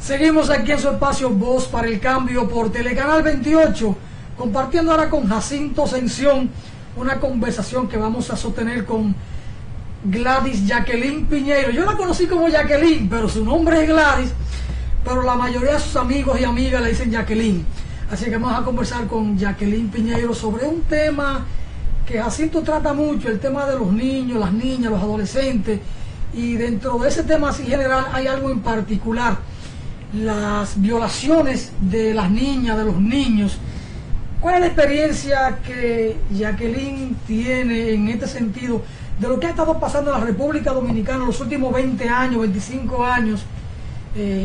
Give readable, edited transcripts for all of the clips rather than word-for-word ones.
Seguimos aquí en su espacio Voz para el Cambio por Telecanal 28, compartiendo ahora con Jacinto Ascensión una conversación que vamos a sostener con Gladys Jacqueline Piñeiro. Yo la conocí como Jacqueline, pero su nombre es Gladys, pero la mayoría de sus amigos y amigas le dicen Jacqueline. Así que vamos a conversar con Jacqueline Piñeiro sobre un tema que Jacinto trata mucho, el tema de los niños, las niñas, los adolescentes, y dentro de ese tema así general hay algo en particular: las violaciones de las niñas, de los niños. ¿Cuál es la experiencia que Jacqueline tiene en este sentido de lo que ha estado pasando en la República Dominicana en los últimos 20 años, 25 años?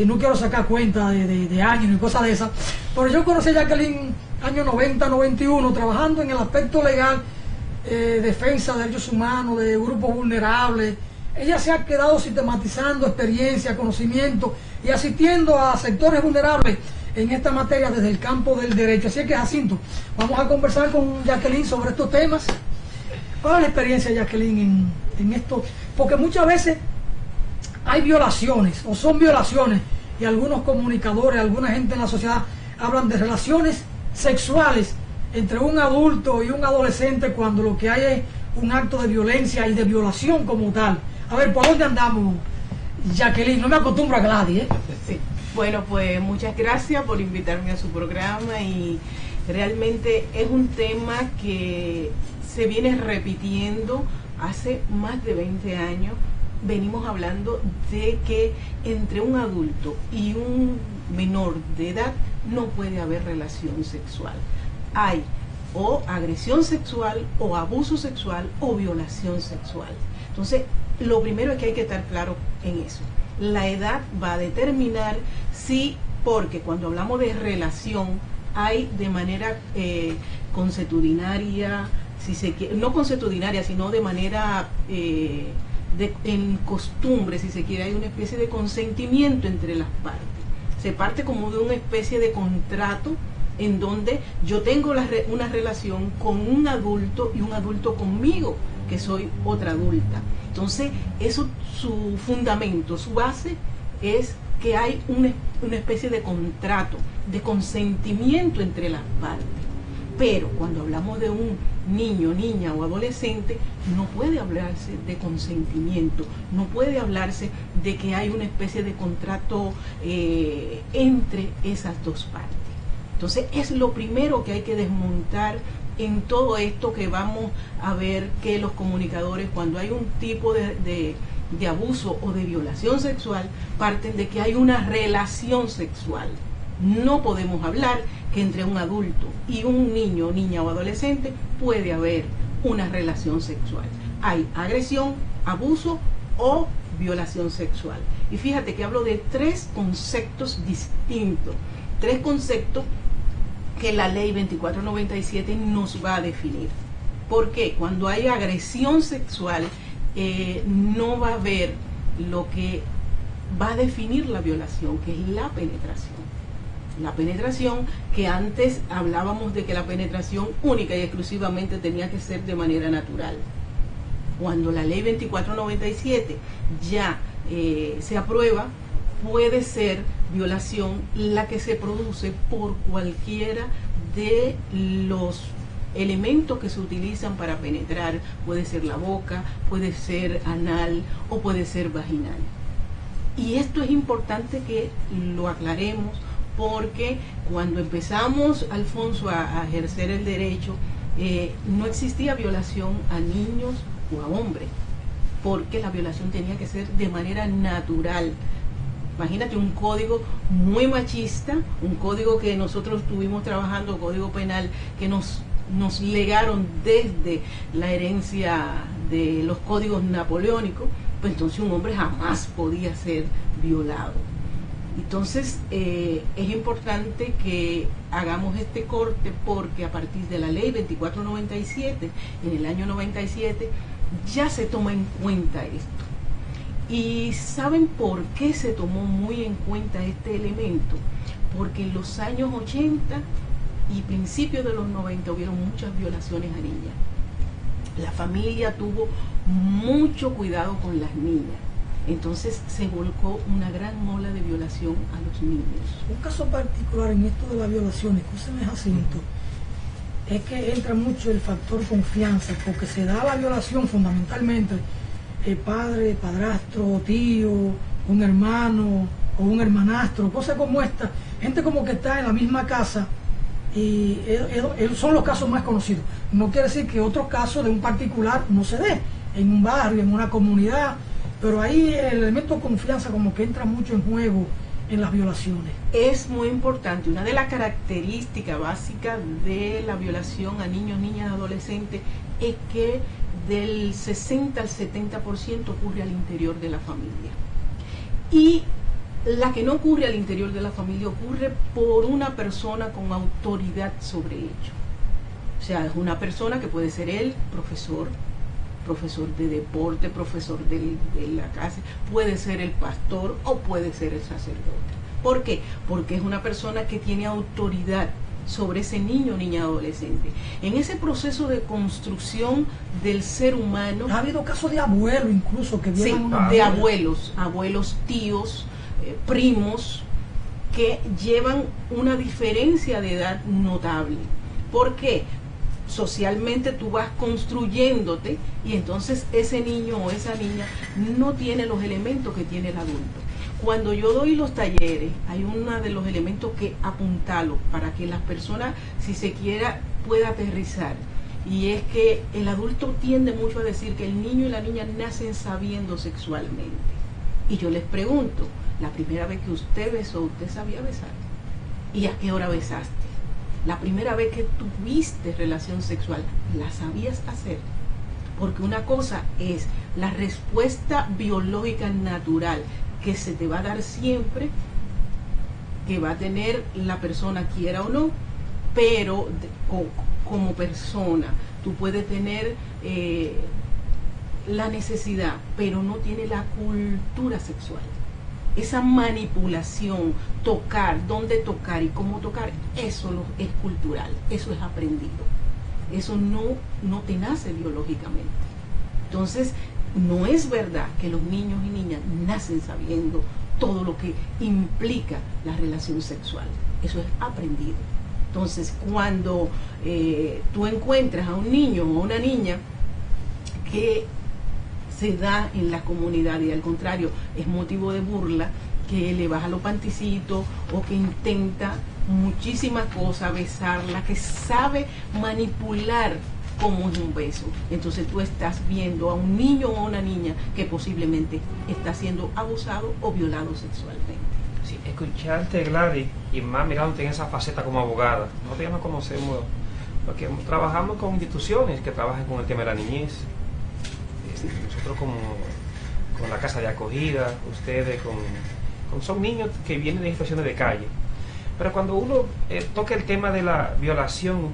No quiero sacar cuenta de años ni cosas de esas, pero yo conocí a Jacqueline año 90, 91, trabajando en el aspecto legal, defensa de derechos humanos, de grupos vulnerables. Ella se ha quedado sistematizando experiencia, conocimiento y asistiendo a sectores vulnerables en esta materia desde el campo del derecho. Así que, Jacinto, vamos a conversar con Jacqueline sobre estos temas. ¿Cuál es la experiencia, Jacqueline, en esto? Porque muchas veces hay violaciones o son violaciones y algunos comunicadores, alguna gente en la sociedad hablan de relaciones sexuales entre un adulto y un adolescente cuando lo que hay es un acto de violencia y de violación como tal. A ver, ¿por dónde andamos, Jacqueline? No me acostumbro a Gladys, ¿eh? Sí. Bueno, pues muchas gracias por invitarme a su programa, y realmente es un tema que se viene repitiendo hace más de 20 años. Venimos hablando de que entre un adulto y un menor de edad no puede haber relación sexual. Hay o agresión sexual, o abuso sexual, o violación sexual. Entonces, lo primero es que hay que estar claro en eso. La edad va a determinar si, porque cuando hablamos de relación, hay de manera consuetudinaria, si se quiere, no consuetudinaria, sino de manera en costumbre, si se quiere, hay una especie de consentimiento entre las partes. Se parte como de una especie de contrato en donde yo tengo una relación con un adulto y un adulto conmigo, que soy otra adulta. Entonces, eso, su fundamento, su base es que hay una especie de contrato, de consentimiento entre las partes. Pero cuando hablamos de un niño, niña o adolescente, no puede hablarse de consentimiento, no puede hablarse de que hay una especie de contrato entre esas dos partes. Entonces, es lo primero que hay que desmontar en todo esto, que vamos a ver que los comunicadores, cuando hay un tipo de abuso o de violación sexual, parten de que hay una relación sexual. No podemos hablar que entre un adulto y un niño, niña o adolescente puede haber una relación sexual. Hay agresión, abuso o violación sexual. Y fíjate que hablo de tres conceptos distintos, tres conceptos que la ley 2497 nos va a definir. Porque cuando hay agresión sexual, no va a haber lo que va a definir la violación, que es la penetración. La penetración, que antes hablábamos de que la penetración única y exclusivamente tenía que ser de manera natural. Cuando la ley 2497 ya se aprueba, puede ser violación la que se produce por cualquiera de los elementos que se utilizan para penetrar. Puede ser la boca, puede ser anal o puede ser vaginal. Y esto es importante que lo aclaremos, porque cuando empezamos, Alfonso, a ejercer el derecho, no existía violación a niños o a hombres, porque la violación tenía que ser de manera natural. Imagínate, un código muy machista, un código que nosotros estuvimos trabajando, código penal, que nos legaron desde la herencia de los códigos napoleónicos. Pues entonces un hombre jamás podía ser violado. Entonces es importante que hagamos este corte, porque a partir de la ley 2497, en el año 97, ya se toma en cuenta esto. ¿Y saben por qué se tomó muy en cuenta este elemento? Porque en los años 80 y principios de los 90 hubieron muchas violaciones a niñas. La familia tuvo mucho cuidado con las niñas. Entonces se volcó una gran ola de violación a los niños. Un caso particular en esto de la violación, escúcheme Jacinto, es que entra mucho el factor confianza, porque se da la violación fundamentalmente padre, padrastro, tío, un hermano o un hermanastro, cosas como esta, gente como que está en la misma casa, y son los casos más conocidos. No quiere decir que otros casos de un particular no se dé en un barrio, en una comunidad, pero ahí el elemento de confianza como que entra mucho en juego en las violaciones. Es muy importante, una de las características básicas de la violación a niños, niñas, adolescentes es que del 60 al 70% ocurre al interior de la familia. Y la que no ocurre al interior de la familia ocurre por una persona con autoridad sobre ello. O sea, es una persona que puede ser el profesor de deporte, profesor de la casa, puede ser el pastor o puede ser el sacerdote. ¿Por qué? Porque es una persona que tiene autoridad sobre ese niño o niña adolescente. En ese proceso de construcción del ser humano... Ha habido casos de abuelos incluso que vieron de abuelos, tíos, primos, que llevan una diferencia de edad notable. ¿Por qué? Socialmente tú vas construyéndote y entonces ese niño o esa niña no tiene los elementos que tiene el adulto. Cuando yo doy los talleres, hay uno de los elementos que apuntalo para que las personas, si se quiera, pueda aterrizar. Y es que el adulto tiende mucho a decir que el niño y la niña nacen sabiendo sexualmente. Y yo les pregunto, la primera vez que usted besó, ¿usted sabía besar? ¿Y a qué hora besaste? La primera vez que tuviste relación sexual, ¿la sabías hacer? Porque una cosa es la respuesta biológica natural que se te va a dar siempre, que va a tener la persona, quiera o no, pero como persona, tú puedes tener la necesidad, pero no tiene la cultura sexual. Esa manipulación, tocar, dónde tocar y cómo tocar, eso es cultural, eso es aprendido. Eso no te nace biológicamente. Entonces, no es verdad que los niños y niñas nacen sabiendo todo lo que implica la relación sexual. Eso es aprendido. Entonces, cuando tú encuentras a un niño o una niña que se da en la comunidad y al contrario es motivo de burla, que le baja los panticitos o que intenta muchísimas cosas, besarla, que sabe manipular como es un beso, entonces tú estás viendo a un niño o a una niña que posiblemente está siendo abusado o violado sexualmente. Sí, escucharte, Gladys, y más mirándote en esa faceta como abogada. Nosotros ya nos conocemos porque trabajamos con instituciones que trabajan con el tema de la niñez. Nosotros con la casa de acogida, ustedes son niños que vienen de situaciones de calle. Pero cuando uno toca el tema de la violación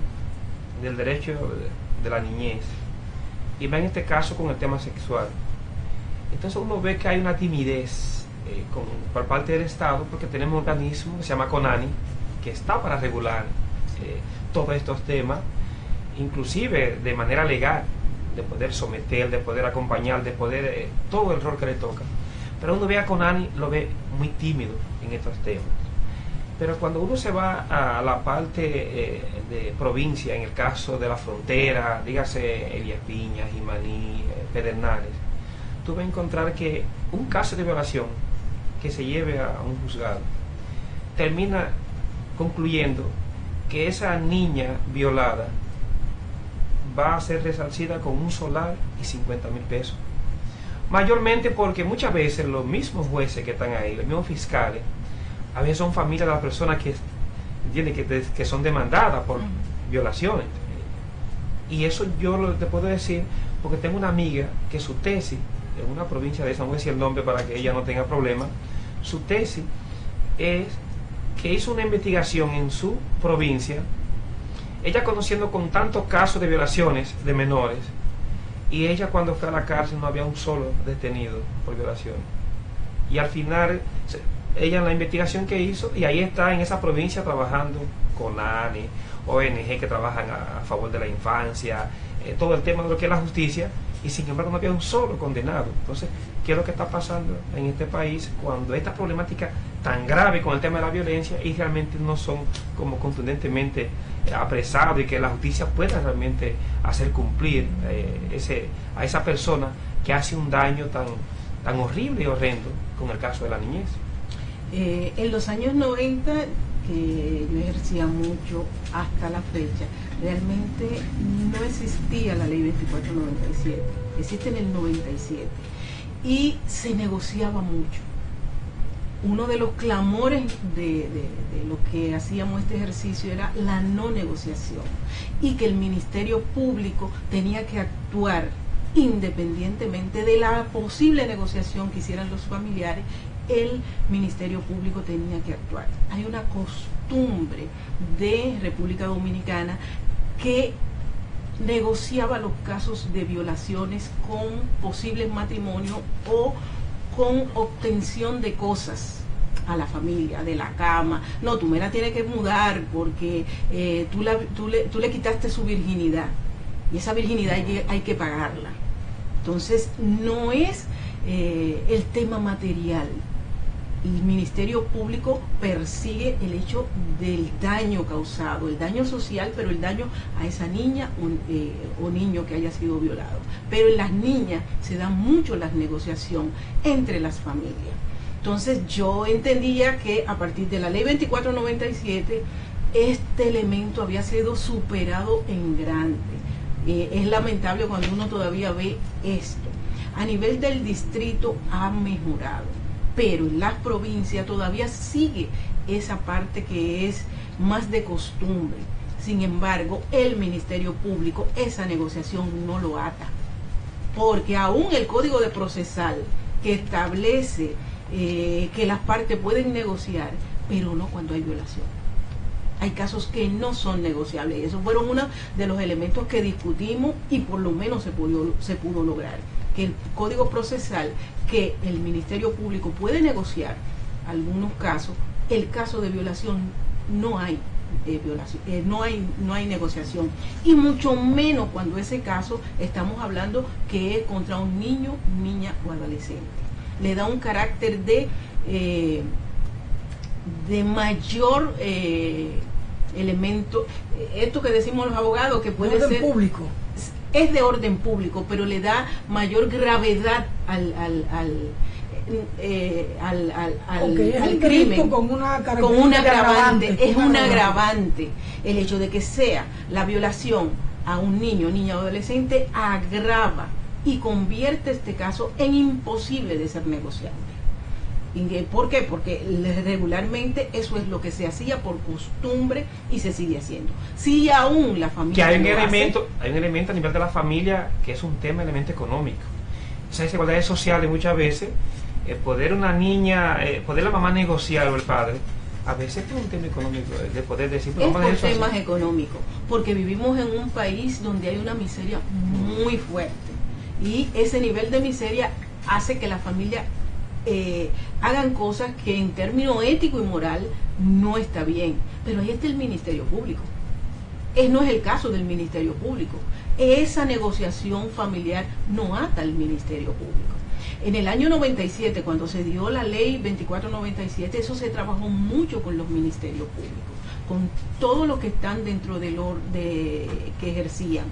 del derecho de la niñez, y va en este caso con el tema sexual, entonces uno ve que hay una timidez por parte del Estado, porque tenemos un organismo que se llama CONANI, que está para regular todos estos temas, inclusive de manera legal, de poder someter, de poder acompañar, de poder todo el rol que le toca. Pero uno ve a CONANI, lo ve muy tímido en estos temas. Pero cuando uno se va a la parte de provincia, en el caso de la frontera, dígase Elías Piñas, Jimaní, Pedernales, tú vas a encontrar que un caso de violación que se lleve a un juzgado termina concluyendo que esa niña violada va a ser resarcida con un solar y 50,000 pesos. Mayormente porque muchas veces los mismos jueces que están ahí, los mismos fiscales, a veces son familias de las personas que son demandadas por violaciones. Y eso yo te puedo decir porque tengo una amiga que su tesis, en una provincia de esa, no voy a decir el nombre para que ella no tenga problemas, su tesis es que hizo una investigación en su provincia, ella conociendo con tantos casos de violaciones de menores, y ella cuando fue a la cárcel no había un solo detenido por violación. Y al final, ella en la investigación que hizo, y ahí está en esa provincia trabajando con ONG que trabajan a favor de la infancia, todo el tema de lo que es la justicia, y sin embargo no había un solo condenado. Entonces, ¿qué es lo que está pasando en este país cuando esta problemática tan grave con el tema de la violencia y realmente no son como contundentemente apresados y que la justicia pueda realmente hacer cumplir a esa persona que hace un daño tan horrible y horrendo con el caso de la niñez? En los años 90, que yo ejercía mucho hasta la fecha, realmente no existía la ley 2497, existe en el 97 y se negociaba mucho. Uno de los clamores de lo que hacíamos este ejercicio era la no negociación y que el Ministerio Público tenía que actuar independientemente de la posible negociación que hicieran los familiares. El Ministerio Público tenía que actuar. Hay una costumbre de República Dominicana que negociaba los casos de violaciones con posibles matrimonios o con obtención de cosas a la familia, de la cama. No, tú me la tienes que mudar porque tú le quitaste su virginidad y esa virginidad hay que pagarla. Entonces no es el tema material. El Ministerio Público persigue el hecho del daño causado, el daño social, pero el daño a esa niña o niño que haya sido violado. Pero en las niñas se da mucho la negociación entre las familias. Entonces yo entendía que a partir de la ley 2497 este elemento había sido superado en grande. Es lamentable cuando uno todavía ve esto. A nivel del distrito ha mejorado, pero en las provincias todavía sigue esa parte que es más de costumbre. Sin embargo, el Ministerio Público esa negociación no lo ata, porque aún el Código de Procesal que establece que las partes pueden negociar, pero no cuando hay violación. Hay casos que no son negociables y esos fueron uno de los elementos que discutimos y por lo menos se pudo lograr. Que el Código Procesal, que el Ministerio Público puede negociar algunos casos, el caso de violación no hay violación, no hay negociación, y mucho menos cuando ese caso estamos hablando que es contra un niño, niña o adolescente. Le da un carácter de mayor elemento, esto que decimos los abogados que puede ser público. Es de orden público, pero le da mayor gravedad al crimen, con una agravante. Es un agravante el hecho de que sea la violación a un niño, niña o adolescente, agrava y convierte este caso en imposible de ser negociable. ¿Por qué? Porque regularmente eso es lo que se hacía por costumbre y se sigue haciendo. Si aún la familia... Que hay un elemento a nivel de la familia que es un elemento económico. Esas desigualdades sociales muchas veces, poder una niña, poder la mamá negociar o el padre, a veces es un tema económico, de poder decir... Es por temas económicos, porque vivimos en un país donde hay una miseria muy fuerte y ese nivel de miseria hace que la familia hagan cosas que en términos ético y moral no está bien, pero ahí está el Ministerio Público. No es el caso del Ministerio Público. Esa negociación familiar no ata al Ministerio Público. En el año 97, cuando se dio la ley 2497, eso se trabajó mucho con los ministerios públicos, con todos los que están dentro del que ejercían.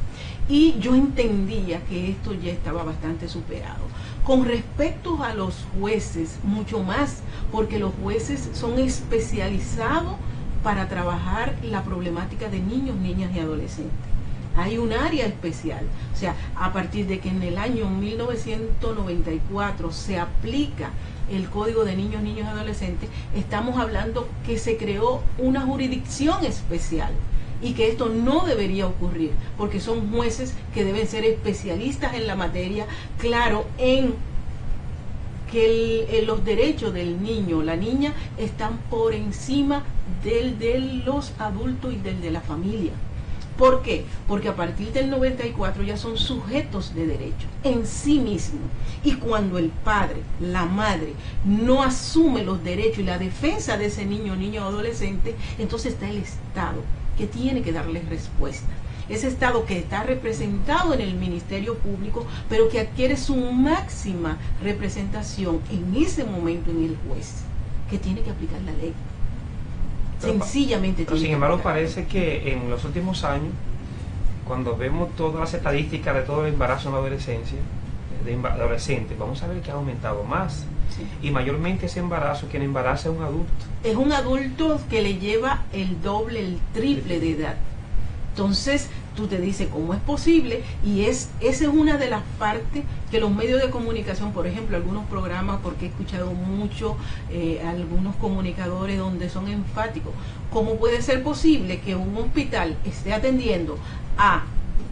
Y yo entendía que esto ya estaba bastante superado. Con respecto a los jueces, mucho más, porque los jueces son especializados para trabajar la problemática de niños, niñas y adolescentes. Hay un área especial, o sea, a partir de que en el año 1994 se aplica el Código de Niños, Niños y Adolescentes, estamos hablando que se creó una jurisdicción especial y que esto no debería ocurrir, porque son jueces que deben ser especialistas en la materia, claro, en que los derechos del niño, la niña, están por encima del de los adultos y del de la familia. ¿Por qué? Porque a partir del 94 ya son sujetos de derecho en sí mismos. Y cuando el padre, la madre, no asume los derechos y la defensa de ese niño, niña o adolescente, entonces está el Estado que tiene que darles respuesta. ese Estado que está representado en el Ministerio Público, pero que adquiere su máxima representación en ese momento en el juez, que tiene que aplicar la ley. Sencillamente. Pero sin embargo parece que en los últimos años, cuando vemos todas las estadísticas de todo el embarazo en la adolescencia, de adolescentes, vamos a ver que ha aumentado más. Sí. Y mayormente ese embarazo, quien embaraza es un adulto. Es un adulto que le lleva el doble, el triple de edad. Entonces, tú te dices, ¿cómo es posible? Y esa es una de las partes que los medios de comunicación, por ejemplo, algunos programas, porque he escuchado mucho algunos comunicadores donde son enfáticos, ¿cómo puede ser posible que un hospital esté atendiendo a,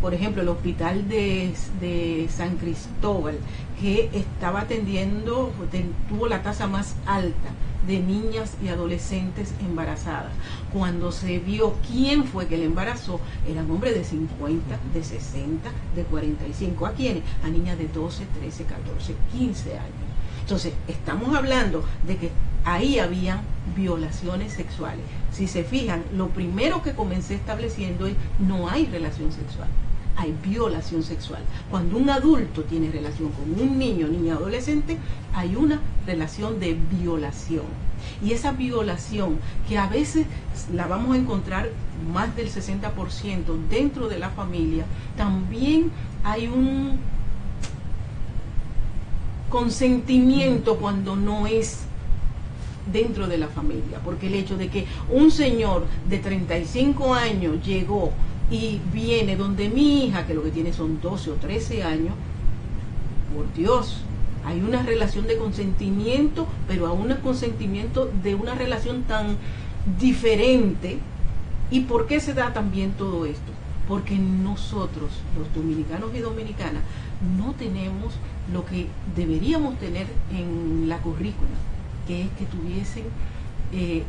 por ejemplo, el hospital de San Cristóbal, que estaba atendiendo, tuvo la tasa más alta de niñas y adolescentes embarazadas? Cuando se vio quién fue que le embarazó, eran hombres de 50, de 60, de 45. ¿A quiénes? A niñas de 12, 13, 14, 15 años. Entonces, estamos hablando de que ahí habían violaciones sexuales. Si se fijan, lo primero que comencé estableciendo es: no hay relación sexual, hay violación sexual. Cuando un adulto tiene relación con un niño, niña, adolescente, hay una relación de violación. Y esa violación, que a veces la vamos a encontrar más del 60% dentro de la familia, también hay un consentimiento cuando no es dentro de la familia, porque el hecho de que un señor de 35 años llegó y viene donde mi hija, que lo que tiene son 12 o 13 años, por Dios, hay una relación de consentimiento, pero a un consentimiento de una relación tan diferente. ¿Y por qué se da también todo esto? Porque nosotros, los dominicanos y dominicanas, no tenemos lo que deberíamos tener en la currícula, que es que tuviesen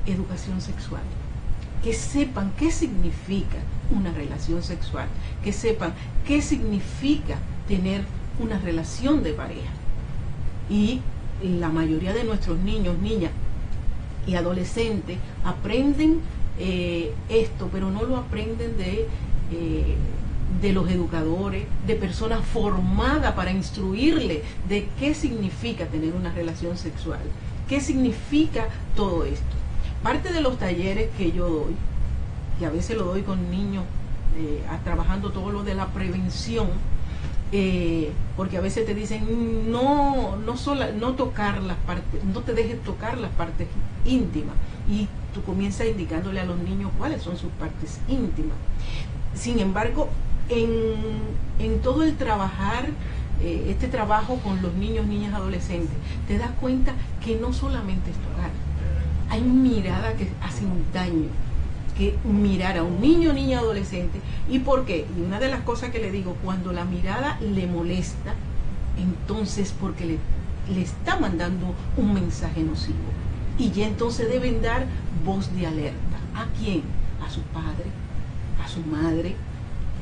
educación sexual, que sepan qué significa una relación sexual, que sepan qué significa tener una relación de pareja. Y la mayoría de nuestros niños, niñas y adolescentes aprenden esto, pero no lo aprenden de los educadores, de personas formadas para instruirle de qué significa tener una relación sexual, qué significa todo esto. Parte de los talleres que yo doy, que a veces lo doy con niños, trabajando todo lo de la prevención, porque a veces te dicen no tocar las partes, no te dejes tocar las partes íntimas, y tú comienzas indicándole a los niños cuáles son sus partes íntimas. Sin embargo, en todo el trabajar, este trabajo con los niños, niñas, adolescentes, te das cuenta que no solamente es tocar, hay miradas que hacen daño, que mirar a un niño, niña, adolescente. ¿Y por qué? Y una de las cosas que le digo, cuando la mirada le molesta, entonces porque le está mandando un mensaje nocivo, y ya entonces deben dar voz de alerta. ¿A quién? A su padre, a su madre,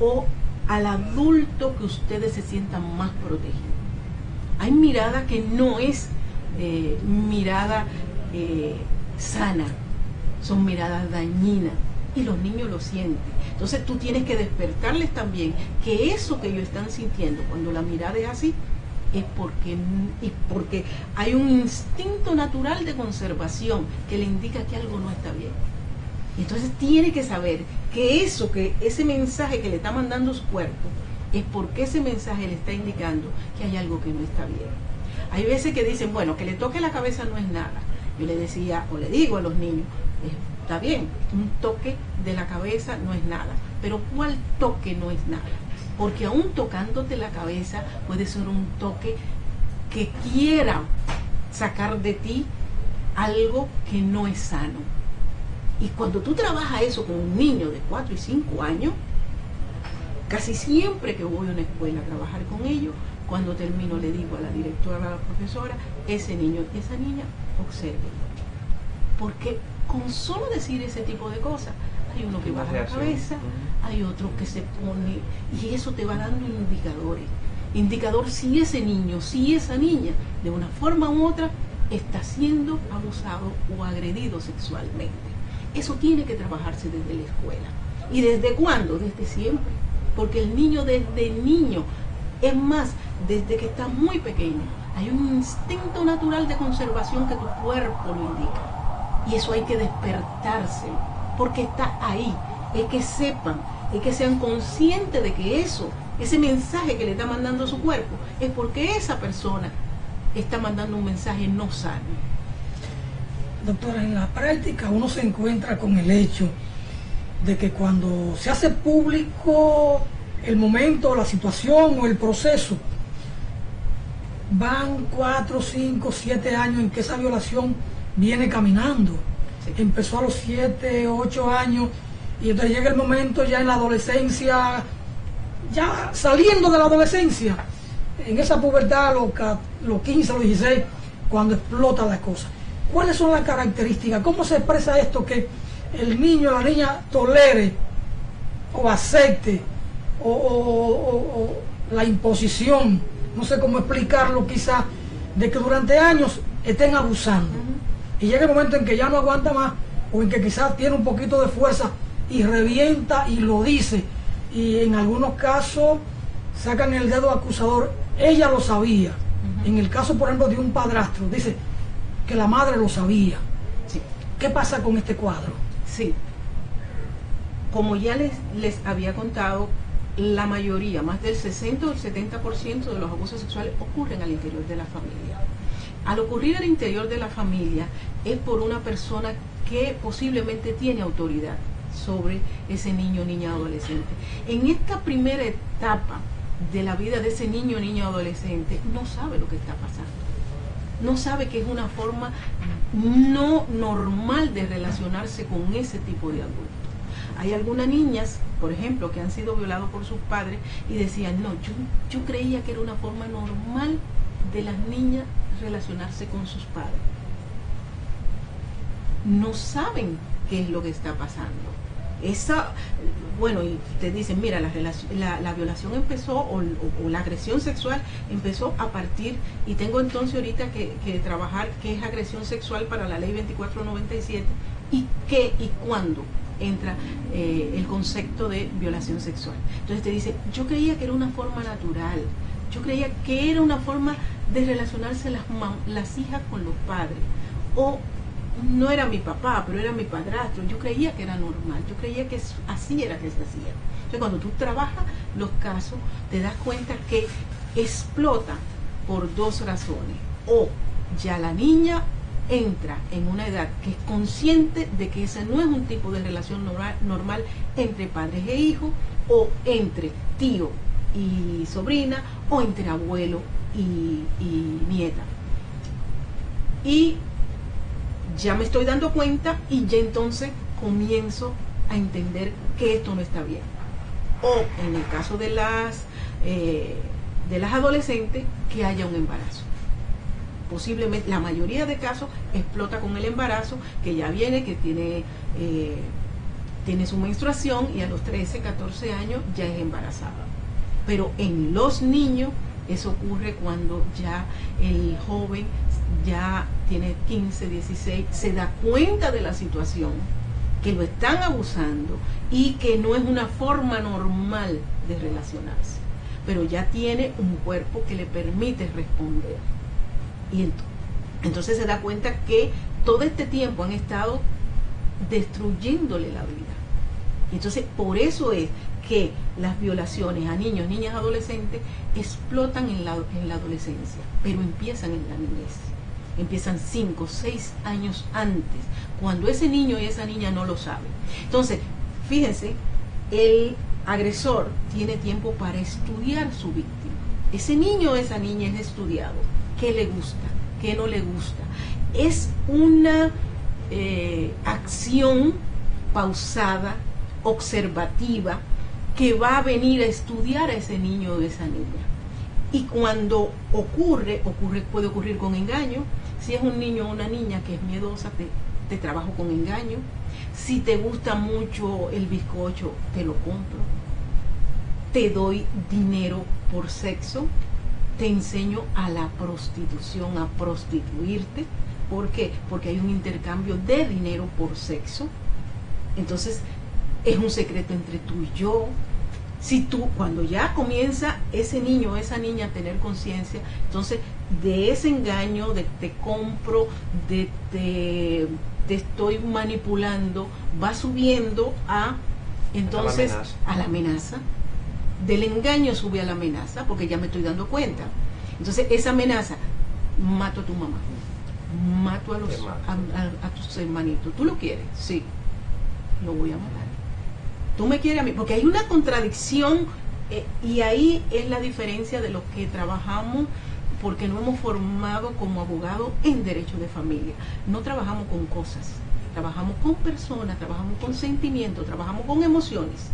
o al adulto que ustedes se sientan más protegidos. Hay mirada que no es mirada sana, son miradas dañinas, y los niños lo sienten. Entonces tú tienes que despertarles también que eso que ellos están sintiendo cuando la mirada es así, es porque hay un instinto natural de conservación que le indica que algo no está bien. Entonces tiene que saber que ese mensaje que le está mandando su cuerpo es porque ese mensaje le está indicando que hay algo que no está bien. Hay veces que dicen, bueno, que le toque la cabeza no es nada. Yo le decía, o le digo a los niños, está bien, un toque de la cabeza no es nada, pero ¿cuál toque no es nada? Porque aún tocándote la cabeza puede ser un toque que quiera sacar de ti algo que no es sano. Y cuando tú trabajas eso con un niño de 4 y 5 años, casi siempre que voy a una escuela a trabajar con ellos, cuando termino le digo a la directora, a la profesora, ese niño y esa niña, observen. Porque con solo decir ese tipo de cosas, hay uno que baja la cabeza, hay otro que se pone, y eso te va dando indicador si ese niño, si esa niña, de una forma u otra, está siendo abusado o agredido sexualmente. Eso tiene que trabajarse desde la escuela. ¿Y desde cuándo? Desde siempre. porque el niño desde niño, es más, desde que está muy pequeño, hay un instinto natural de conservación que tu cuerpo lo indica. Y eso hay que despertárselo, porque está ahí. Es que sepan, es que sean conscientes de que ese mensaje que le está mandando su cuerpo, es porque esa persona está mandando un mensaje no sano. Doctora, en la práctica uno se encuentra con el hecho de que cuando se hace público el momento, la situación o el proceso, van 4, 5, 7 años en que esa violación viene caminando. Sí. Empezó a los 7, 8 años y entonces llega el momento ya en la adolescencia, ya saliendo de la adolescencia, en esa pubertad, los 15, los 16, cuando explota la cosa. ¿Cuáles son las características? ¿Cómo se expresa esto que el niño o la niña tolere o acepte o la imposición, no sé cómo explicarlo quizás, de que durante años estén abusando? Y llega el momento en que ya no aguanta más, o en que quizás tiene un poquito de fuerza y revienta y lo dice, y en algunos casos sacan el dedo acusador. Ella lo sabía. En el caso, por ejemplo, de un padrastro, dice que la madre lo sabía. Sí. ¿Qué pasa con este cuadro? Sí, como ya les había contado, la mayoría, más del 60 o el 70% de los abusos sexuales ocurren al interior de la familia. Al ocurrir al interior de la familia es por una persona que posiblemente tiene autoridad sobre ese niño, niña, adolescente. En esta primera etapa de la vida de ese niño, niña, adolescente, no sabe lo que está pasando. No sabe que es una forma no normal de relacionarse con ese tipo de adultos. Hay algunas niñas, por ejemplo, que han sido violadas por sus padres y decían, no, yo creía que era una forma normal de las niñas relacionarse con sus padres. No saben qué es lo que está pasando. Bueno, y te dicen, mira, la violación empezó, o la agresión sexual empezó a partir, y tengo entonces ahorita que trabajar qué es agresión sexual para la ley 2497 y qué y cuándo entra el concepto de violación sexual. Entonces te dice, yo creía que era una forma natural, yo creía que era una forma de relacionarse las hijas con los padres, o no era mi papá, pero era mi padrastro. Yo creía que era normal, yo creía que así era que se hacía. Entonces cuando tú trabajas los casos, te das cuenta que explota por dos razones. O ya la niña entra en una edad que es consciente de que ese no es un tipo de relación normal entre padres e hijos, o entre tío y sobrina, o entre abuelo y nieta. Y ya me estoy dando cuenta y ya entonces comienzo a entender que esto no está bien. O en el caso de las adolescentes, que haya un embarazo. Posiblemente, la mayoría de casos explota con el embarazo, que ya viene, que tiene su menstruación y a los 13, 14 años ya es embarazada. Pero en los niños eso ocurre cuando ya el joven ya tiene 15, 16, se da cuenta de la situación, que lo están abusando y que no es una forma normal de relacionarse, pero ya tiene un cuerpo que le permite responder. Y entonces se da cuenta que todo este tiempo han estado destruyéndole la vida. Y entonces por eso es que las violaciones a niños, niñas, adolescentes explotan en la adolescencia, pero empiezan en la niñez. Empiezan 5, 6 años antes, cuando ese niño y esa niña no lo saben. Entonces, fíjense, el agresor tiene tiempo para estudiar su víctima. Ese niño o esa niña es estudiado. ¿Qué le gusta? ¿Qué no le gusta? Es una acción pausada, observativa, que va a venir a estudiar a ese niño o esa niña. Y cuando puede ocurrir con engaño. Si es un niño o una niña que es miedosa, te trabajo con engaño. Si te gusta mucho el bizcocho, te lo compro. Te doy dinero por sexo. Te enseño a la prostitución, a prostituirte. ¿Por qué? Porque hay un intercambio de dinero por sexo. Entonces, es un secreto entre tú y yo. Si tú, cuando ya comienza ese niño o esa niña a tener conciencia, entonces de ese engaño, de te compro, de te estoy manipulando, va subiendo a, entonces, a la amenaza. Del engaño sube a la amenaza, porque ya me estoy dando cuenta. Entonces, esa amenaza, mato a tu mamá, mato a tus hermanitos. ¿Tú lo quieres? Sí, lo voy a matar. Tú me quieres a mí, porque hay una contradicción, y ahí es la diferencia de los que trabajamos, porque no hemos formado como abogados en derecho de familia. No trabajamos con cosas, trabajamos con personas, trabajamos con sentimientos, trabajamos con emociones.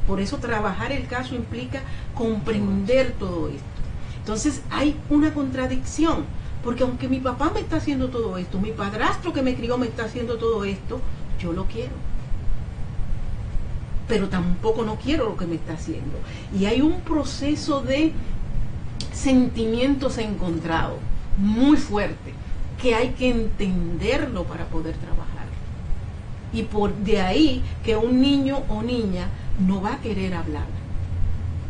Por eso trabajar el caso implica comprender todo esto. Entonces hay una contradicción, porque aunque mi papá me está haciendo todo esto, mi padrastro que me crió me está haciendo todo esto, yo lo quiero, pero tampoco no quiero lo que me está haciendo. Y hay un proceso de sentimientos encontrados muy fuerte, que hay que entenderlo para poder trabajar. Y por de ahí que un niño o niña no va a querer hablar.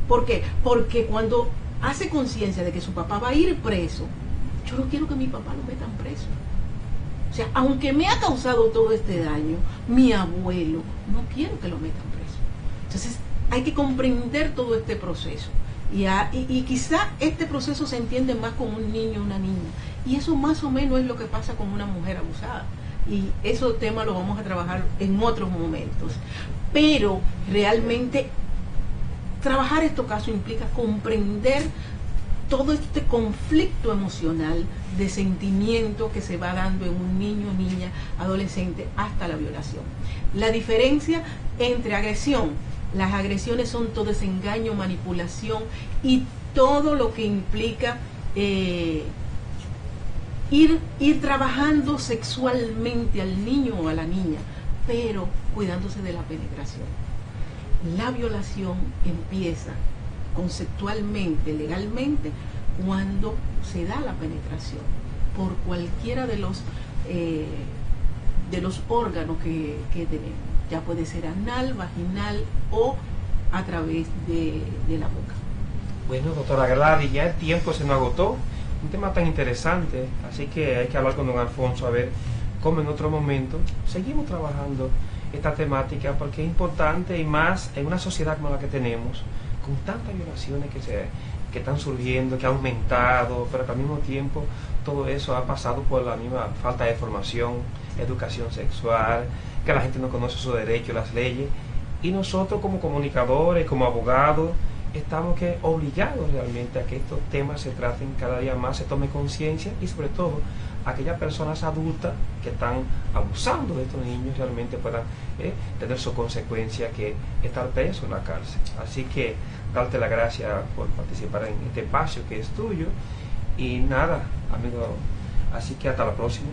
¿Por qué? Porque cuando hace conciencia de que su papá va a ir preso, yo no quiero que mi papá lo metan preso. O sea, aunque me ha causado todo este daño, mi abuelo, no quiero que lo metan preso. Entonces, hay que comprender todo este proceso. Y quizá este proceso se entiende más con un niño o una niña. Y eso más o menos es lo que pasa con una mujer abusada. Y esos temas los vamos a trabajar en otros momentos. Pero realmente trabajar estos casos implica comprender todo este conflicto emocional de sentimiento que se va dando en un niño, niña, adolescente, hasta la violación. La diferencia entre agresión, las agresiones son todo ese engaño, manipulación y todo lo que implica ir trabajando sexualmente al niño o a la niña, pero cuidándose de la penetración. La violación empieza conceptualmente, legalmente, cuando se da la penetración por cualquiera de los órganos que tenemos. Ya puede ser anal, vaginal o a través de la boca. Bueno, doctora Gladys, ya el tiempo se nos agotó. Un tema tan interesante, así que hay que hablar con don Alfonso a ver cómo en otro momento seguimos trabajando esta temática, porque es importante, y más en una sociedad como la que tenemos, con tantas violaciones que están surgiendo, que ha aumentado, pero que al mismo tiempo todo eso ha pasado por la misma falta de formación, educación sexual, que la gente no conoce sus derechos, las leyes, y nosotros como comunicadores, como abogados, estamos obligados realmente a que estos temas se traten cada día más, se tome conciencia, y sobre todo aquellas personas adultas que están abusando de estos niños realmente puedan tener su consecuencia, que estar preso en la cárcel. Así que darte las gracias por participar en este espacio que es tuyo, y nada, amigo, así que hasta la próxima.